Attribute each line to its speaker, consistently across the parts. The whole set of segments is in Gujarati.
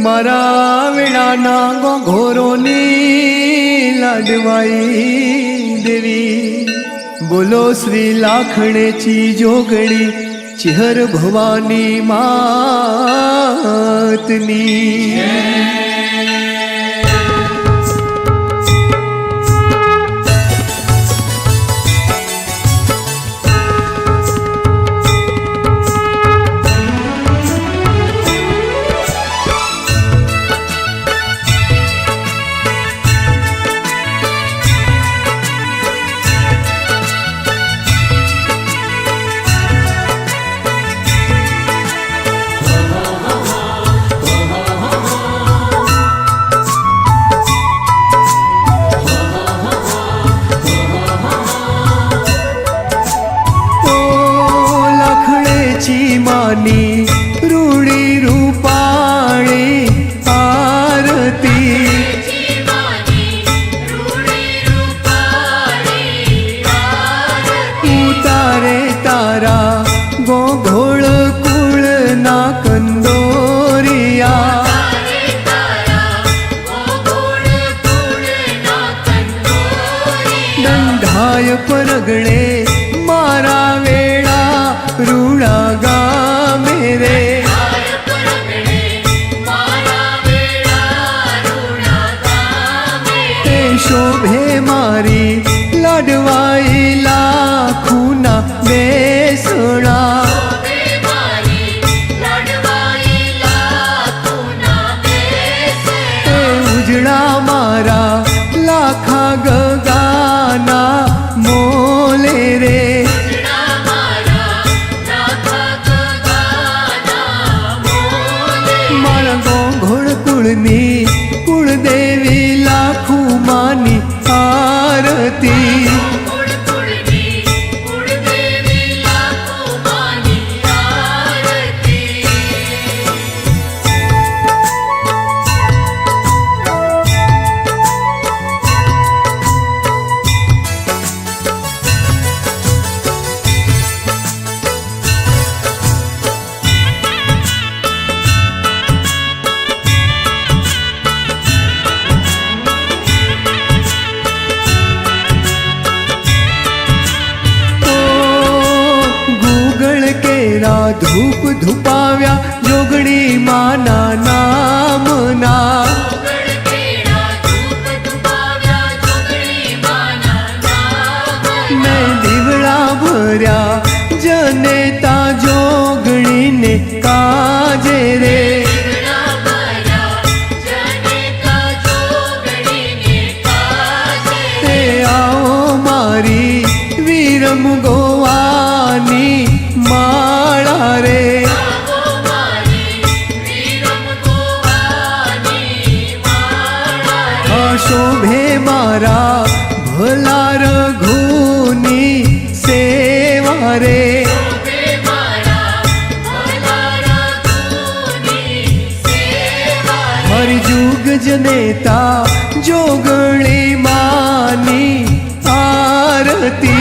Speaker 1: મારા વેળાના ઘોરોની લાડવાઈ દેવી બોલો શ્રી લાખણેચી જોગણી ચિહર ભવાની માતની रूड़ी रूपाणी आरती उतारे तारा गोघोळ कुळ ना कंदोरिया दंडाय परगणे मारा वेळा रूळा गा मेरे ते शोभे मारी लाडवाई लाखूना बेसणा ते उजळा मारा लाखा गगाना मोले रे कुलदेवी लाखू मानी आरती धूप धुपाव्या जोगणी माना नामना मैं दिवळा भर्या जनेता जोगणी ने काजे रे ते आओ मारी वीरम गोवानी माळा रे शोभे मारा भला रघुनी सेवा रे हरि जुग जनेता जोगणी मानी आरती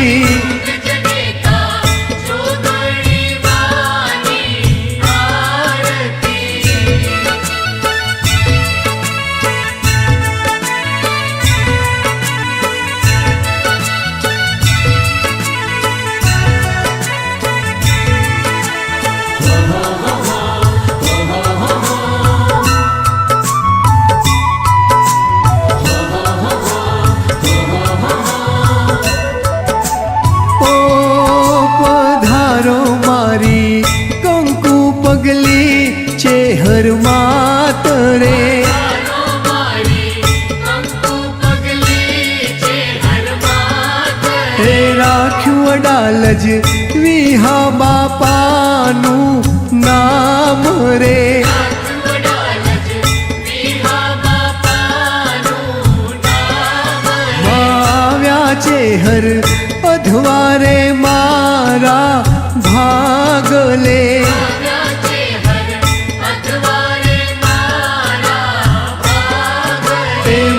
Speaker 1: चेहर मात रे हे राख्यू अडालज विहा बापानु नाम रे माव्या चेहर अधवारे मारा भागले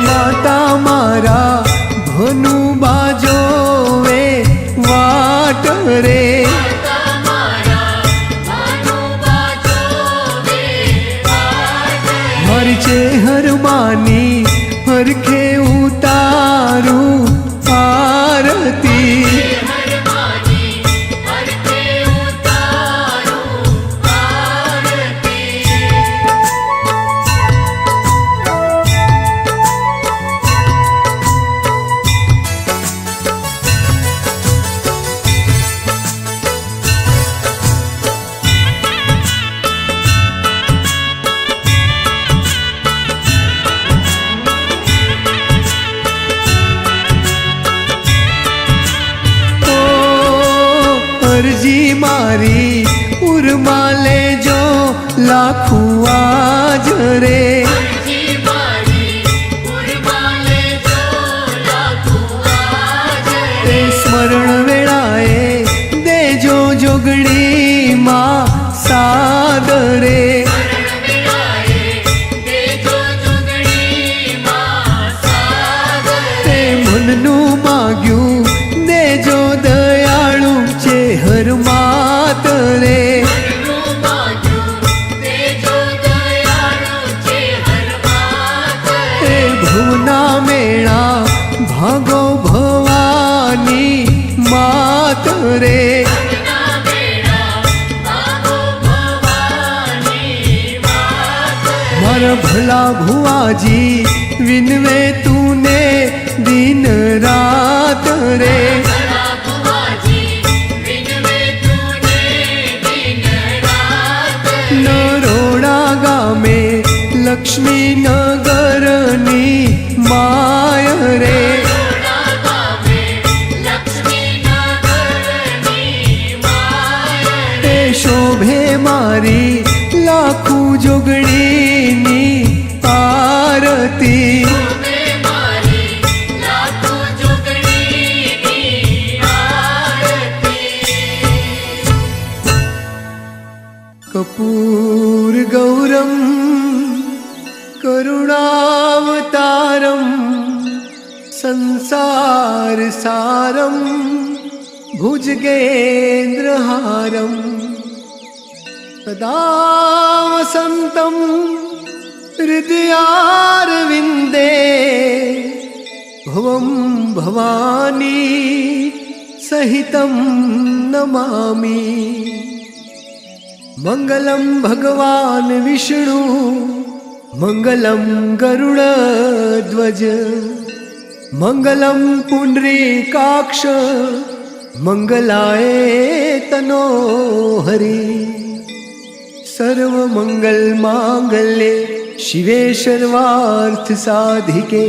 Speaker 1: माता मारा भनु बाजो वे वाट रे અરજી મારી ઉરમાં લેજો લાખું આજ રે તે સ્મરણ વેળાએ દેજો જોગણી માં સાદરે તે મનનું માગ્યું દેજો દયાળુ છે હર માત રે તે ભુવના મેળા ભાગો ભવાની માત રે મારા ભલા ભુવાજી વિનવે તુને દિન રાત રે નરોડા ગામે લક્ષ્મી નગરની માય રે તે શોભે મારી લાખું જોગણીની આરતી કપૂર ગૌરમ કરુણાવતારમ સંસાર સારમ ભુજગેન્દ્રહારમ સદા વસંતમ હૃદયારવિંદે ભવમ ભવાની સહિતમ નમામી મંગલમ ભગવાન વિષ્ણુ મંગલમ ગરુડધ્વજ મંગલમ પુંડરીકાક્ષ મંગલાય તનો હરિ સર્વ મંગલ માંગલ્યે શિવે સર્વાર્થ સાધિકે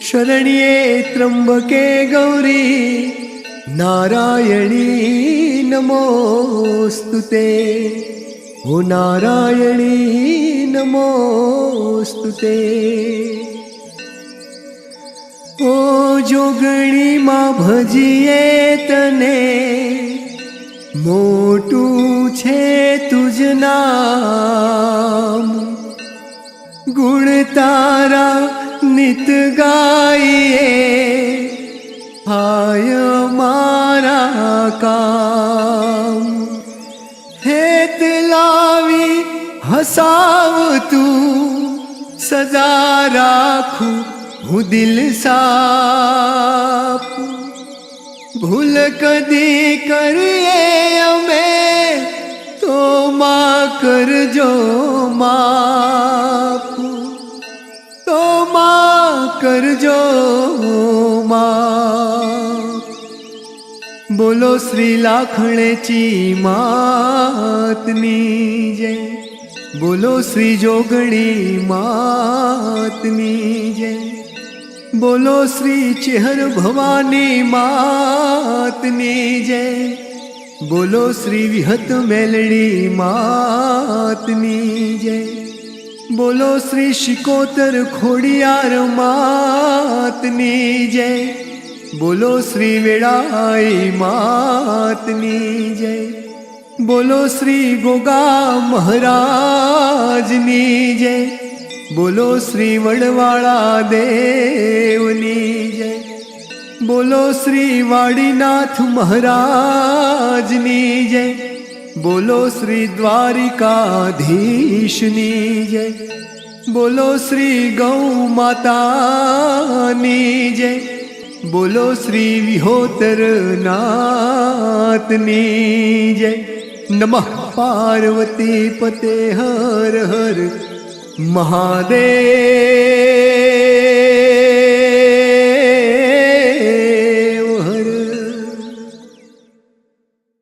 Speaker 1: શરણ્યે ત્રંબકે ગૌરી નારાયણી નમોસ્તુતે ઓ નારાયણી નમોસ્તુતે ઓ જોગણીમાં ભજીએ તને મોટું છે તુજ નામ ગુણ તારા નિત ગાઈએ હાય મારા કામ હેત લાવી હસાવતું સદા રાખું હું દિલ સાફ ભૂલ કદી કરીએ અમે તો માં કરજો માફ તો માં કરજો માફ બોલો શ્રી લાખણેચી માતની જય બોલો શ્રી જોગણી માતની જય બોલો શ્રી ચેહર ભવાની માતની જય બોલો શ્રી વિહત મેલડી માતની જય બોલો શ્રી શિકોતર ખોડિયાર માતની જય બોલો શ્રી વેળાઈ માતની જય બોલો શ્રી ગોગા મહારાજની જય બોલો શ્રી વડવાળા દેવની જય બોલો શ્રી વાડીનાથ મહારાજની જય બોલો શ્રી દ્વારિકાધીશની જય બોલો શ્રી ગૌ માતાની જય બોલો શ્રી વિહોતર નાથની જય નમઃ પાર્વતી પતે હર હર મહાદેવ